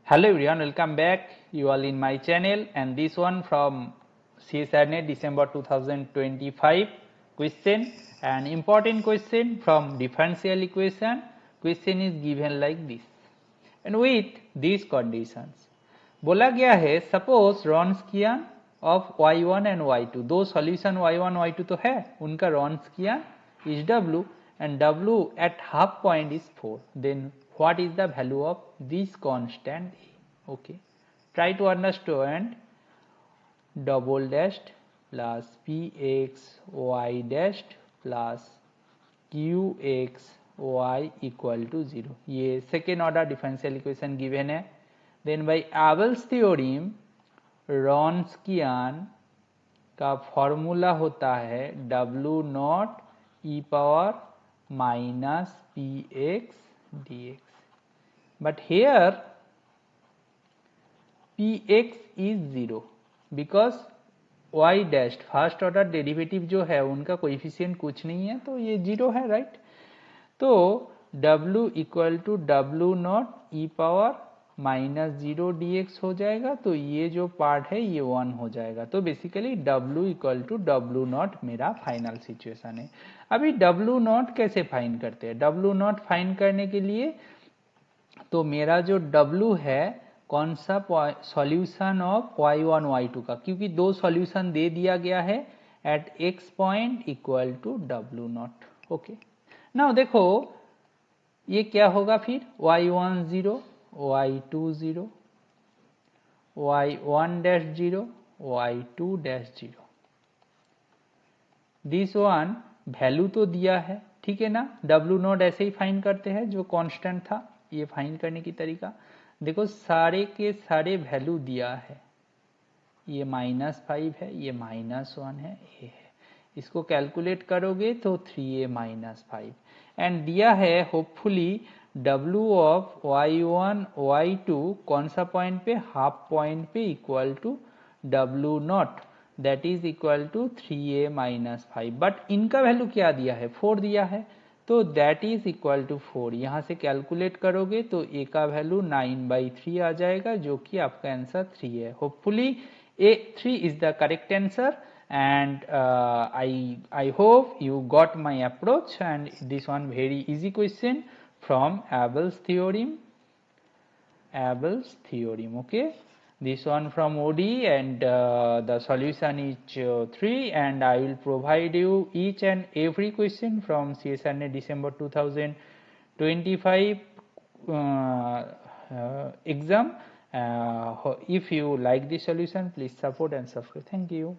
Hello everyone, welcome back. You all in my channel, and this one from CSIR NET December 2025 question, an important question from differential equation. Question is given like this, and with these conditions बोला गया है suppose रॉन्स्कियन of y1 and y2, दो solution y1 y2 तो है, उनका रॉन्स्कियन is w and w at half point is 4. Then what is the value of this constant a? Okay, try to understand. Double dashed plus px y dashed plus qx y equal to 0. ये second order differential equation given है. Then by एबल्स theorem रॉन्स्कियन का formula होता है w naught e power minus px dx, but here px is 0 because y dash first order derivative जो है उनका coefficient कुछ नहीं है, तो ये 0 है, राइट. तो w equal to w naught e power minus 0 dx हो जाएगा, तो ये जो पार्ट है ये 1 हो जाएगा. तो basically w equal to w naught मेरा फाइनल सिचुएशन है. अभी w नॉट कैसे फाइंड करते हैं? w नॉट फाइंड करने के लिए तो मेरा जो w है कौन सा सॉल्यूशन ऑफ y1 y2 का, क्योंकि दो सॉल्यूशन दे दिया गया है at x point equal to w naught. Okay, now देखो ये क्या होगा फिर, y1 0 y2 0 y1 dash 0 y2 dash 0. This one value तो दिया है, ठीक है ना. w नॉट ऐसे ही फाइंड करते हैं जो कांस्टेंट था. ये फाइंड करने की तरीका देखो, सारे के सारे वैल्यू दिया है. ये -5 है, ये -1 है, ये है. इसको कैलकुलेट करोगे तो 3a -5 एंड दिया है hopefully w of y1 y2 कौन सा पॉइंट पे, हाफ पॉइंट पे equal to w naught that is equal to 3a -5. But इनका वैल्यू क्या दिया है, 4 दिया है, तो दैट इज इक्वल टू 4. यहाँ से कैलकुलेट करोगे तो a का वैल्यू 9/3 आ जाएगा, जो कि आपका आंसर 3 है. Hopefully A3 is the correct answer. And I hope you got my approach, and this one very easy question from Abel's theorem. Okay, this one from OD, and the solution is 3, and I will provide you each and every question from CSIR NET December 2025 exam. If you like this solution, please support and subscribe. Thank you.